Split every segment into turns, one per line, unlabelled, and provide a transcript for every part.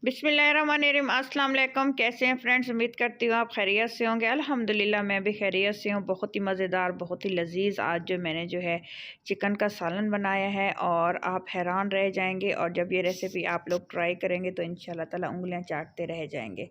बिस्मिल्लाहिर्रहमानिर्रहीम। अस्सलाम वालेकुम। कैसे हैं फ्रेंड्स? उम्मीद करती हूँ आप खैरियत से होंगे। अल्हम्दुलिल्लाह मैं भी खैरियत से हूँ। बहुत ही मज़ेदार, बहुत ही लजीज आज जो मैंने जो है चिकन का सालन बनाया है और आप हैरान रह जाएंगे। और जब ये रेसिपी आप लोग ट्राई करेंगे तो इंशाल्लाह ताला उंगलियां चाटते रह जाएंगे।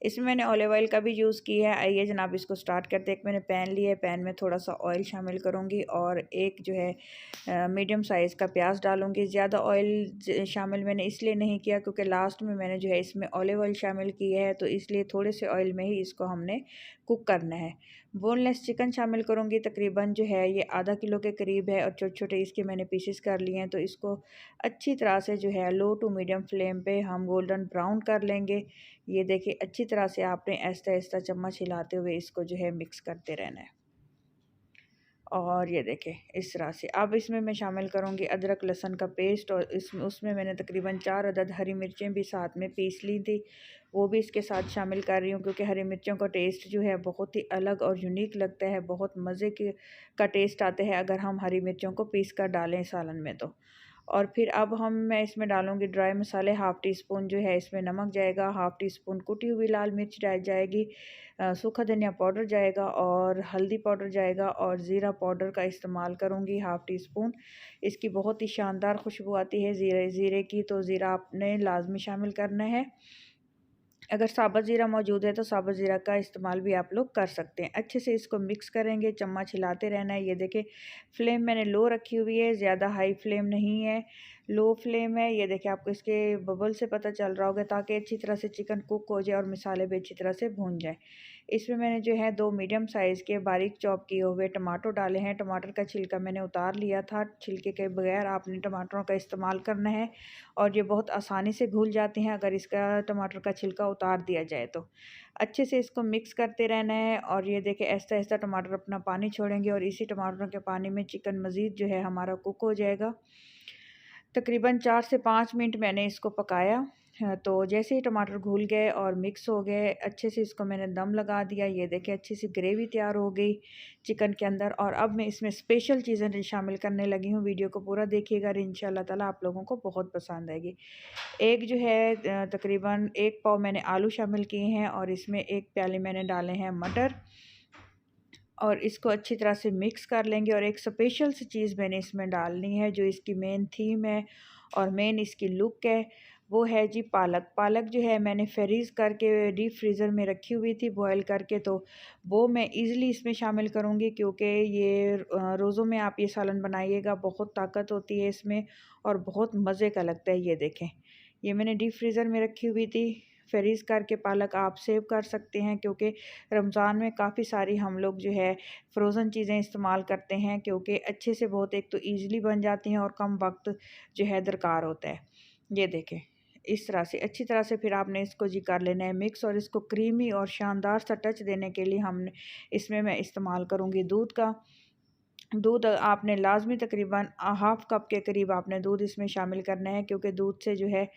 इसमें मैंने ऑलिव ऑयल का भी यूज़ किया है। आइए जनाब इसको स्टार्ट करते हैं। एक मैंने पैन लिया है, पैन में थोड़ा सा ऑयल शामिल करूँगी और एक जो है मीडियम साइज़ का प्याज डालूँगी। ज़्यादा ऑयल शामिल मैंने इसलिए नहीं किया क्योंकि लास्ट में मैंने जो है इसमें ऑलिव ऑयल शामिल किया है, तो इसलिए थोड़े से ऑयल में ही इसको हमने कुक करना है। बोनलेस चिकन शामिल करूँगी, तकरीबन जो है ये आधा किलो के करीब है और छोटे छोटे इसके मैंने पीसेस कर लिए हैं। तो इसको अच्छी तरह से जो है लो टू मीडियम फ्लेम पे हम गोल्डन ब्राउन कर लेंगे। ये देखिए अच्छी तरह से आपने आहिस्ता आहिस्ता चम्मच हिलाते हुए इसको जो है मिक्स करते रहना है। और ये देखें इस तरह से। अब इसमें मैं शामिल करूँगी अदरक लहसुन का पेस्ट और उसमें मैंने तकरीबन 4 अदद हरी मिर्चें भी साथ में पीस ली थी, वो भी इसके साथ शामिल कर रही हूँ क्योंकि हरी मिर्चों का टेस्ट जो है बहुत ही अलग और यूनिक लगता है। बहुत मज़े के का टेस्ट आता है अगर हम हरी मिर्चों को पीस कर डालें सालन में तो। और फिर अब मैं इसमें डालूँगी ड्राई मसाले। हाफ़ टी स्पून जो है इसमें नमक जाएगा, हाफ़ टी स्पून कुटी हुई लाल मिर्च जाएगी, सूखा धनिया पाउडर जाएगा और हल्दी पाउडर जाएगा और ज़ीरा पाउडर का इस्तेमाल करूँगी हाफ़ टी स्पून। इसकी बहुत ही शानदार खुशबू आती है ज़ीरे की, तो ज़ीरा आपने लाजमी शामिल करना है। अगर साबुत ज़ीरा मौजूद है तो साबुत ज़ीरा का इस्तेमाल भी आप लोग कर सकते हैं। अच्छे से इसको मिक्स करेंगे, चम्मच हिलाते रहना है। ये देखें फ्लेम मैंने लो रखी हुई है, ज़्यादा हाई फ्लेम नहीं है, लो फ्लेम है। ये देखें आपको इसके बबल से पता चल रहा होगा, ताकि अच्छी तरह से चिकन कुक हो जाए और मसाले भी अच्छी तरह से भून जाए। इसमें मैंने जो है 2 मीडियम साइज़ के बारीक चॉप किए हुए टमाटो डाले हैं। टमाटर का छिलका मैंने उतार लिया था। छिलके के बगैर आपने टमाटरों का इस्तेमाल करना है और ये बहुत आसानी से घुल जाते हैं अगर इसका टमाटर का छिलका उतार दिया जाए तो। अच्छे से इसको मिक्स करते रहना है और ये देखें आहिस्ता आहिस्ता टमाटर अपना पानी छोड़ेंगे और इसी टमाटरों के पानी में चिकन मज़ीद जो है हमारा कुक हो जाएगा। तकरीबन 4 से 5 मिनट मैंने इसको पकाया। तो जैसे ही टमाटर घुल गए और मिक्स हो गए, अच्छे से इसको मैंने दम लगा दिया। ये देखें अच्छी सी ग्रेवी तैयार हो गई चिकन के अंदर। और अब मैं इसमें स्पेशल चीज़ें शामिल करने लगी हूँ। वीडियो को पूरा देखिएगा, इंशाल्लाह ताला आप लोगों को बहुत पसंद आएगी। एक जो है तकरीबन 1 पाव मैंने आलू शामिल किए हैं और इसमें 1 प्याली मैंने डाले हैं मटर और इसको अच्छी तरह से मिक्स कर लेंगे। और एक स्पेशल सी चीज़ मैंने इसमें डालनी है जो इसकी मेन थीम है और मेन इसकी लुक है, वो है जी पालक। पालक जो है मैंने फ्रीज़ करके डीप फ्रीज़र में रखी हुई थी बॉयल करके, तो वो मैं ईज़िली इसमें शामिल करूँगी क्योंकि ये रोज़ों में आप ये सालन बनाइएगा, बहुत ताकत होती है इसमें और बहुत मज़े का लगता है। ये देखें ये मैंने डीप फ्रीज़र में रखी हुई थी। फ्रीज़ करके पालक आप सेव कर सकते हैं क्योंकि रमज़ान में काफ़ी सारी हम लोग जो है फ्रोज़न चीज़ें इस्तेमाल करते हैं क्योंकि अच्छे से बहुत एक तो ईज़िली बन जाती हैं और कम वक्त जो है दरकार होता है। ये देखें इस तरह से अच्छी तरह से फिर आपने इसको जी कर लेना है मिक्स। और इसको क्रीमी और शानदार सा टच देने के लिए हमने इसमें मैं इस्तेमाल करूँगी दूध का। दूध आपने लाजमी तकरीबन हाफ़ कप के करीब आपने दूध इसमें शामिल करना है क्योंकि दूध से जो है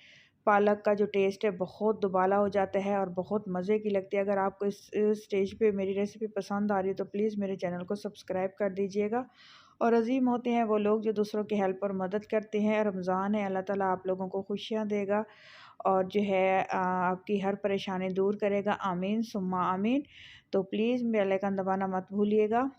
पालक का जो टेस्ट है बहुत दुबाला हो जाता है और बहुत मज़े की लगती है। अगर आपको इस स्टेज पे मेरी रेसिपी पसंद आ रही है तो प्लीज़ मेरे चैनल को सब्सक्राइब कर दीजिएगा। और अज़ीम होते हैं वो लोग जो दूसरों की हेल्प और मदद करते हैं। रमज़ान है, अल्लाह ताला आप लोगों को खुशियाँ देगा और जो है आपकी हर परेशानी दूर करेगा। आमीन सुम्मा आमीन। तो प्लीज़ बेल आइकन दबाना मत भूलिएगा।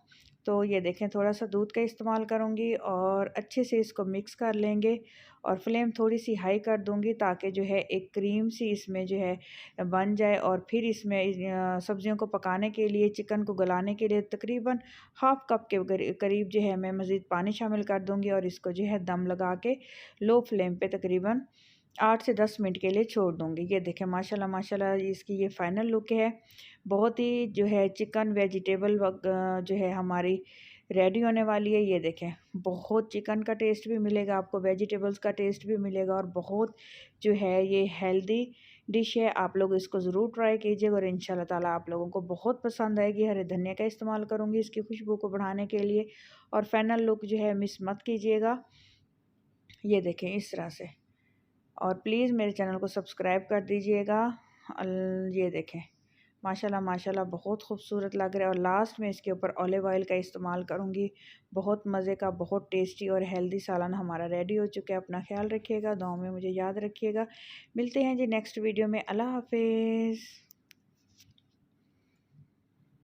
तो ये देखें थोड़ा सा दूध का इस्तेमाल करूँगी और अच्छे से इसको मिक्स कर लेंगे और फ्लेम थोड़ी सी हाई कर दूँगी ताकि जो है एक क्रीम सी इसमें जो है बन जाए। और फिर इसमें सब्जियों को पकाने के लिए, चिकन को गलाने के लिए तकरीबन हाफ़ कप के करीब जो है मैं मज़ीद पानी शामिल कर दूँगी और इसको जो है दम लगा के लो फ्लेम पे तकरीबन 8 से 10 मिनट के लिए छोड़ दूँगी। ये देखें माशाल्लाह माशाल्लाह इसकी ये फ़ाइनल लुक है। बहुत ही जो है चिकन वेजिटेबल जो है हमारी रेडी होने वाली है। ये देखें बहुत चिकन का टेस्ट भी मिलेगा आपको, वेजिटेबल्स का टेस्ट भी मिलेगा और बहुत जो है ये हेल्दी डिश है। आप लोग इसको ज़रूर ट्राई कीजिएगा और इंशाल्लाह ताला आप लोगों को बहुत पसंद आएगी। हरे धनिया का इस्तेमाल करूँगी इसकी खुशबू को बढ़ाने के लिए। और फाइनल लुक जो है मिस मत कीजिएगा। ये देखें इस तरह से। और प्लीज़ मेरे चैनल को सब्सक्राइब कर दीजिएगा। ये देखें माशाल्लाह माशाल्लाह बहुत खूबसूरत लग रहा है। और लास्ट में इसके ऊपर ऑलिव ऑयल का इस्तेमाल करूँगी। बहुत मज़े का, बहुत टेस्टी और हेल्दी सालन हमारा रेडी हो चुका है। अपना ख्याल रखिएगा, दुआओं में मुझे याद रखिएगा। मिलते हैं जी नेक्स्ट वीडियो में। अल्लाह हाफिज़।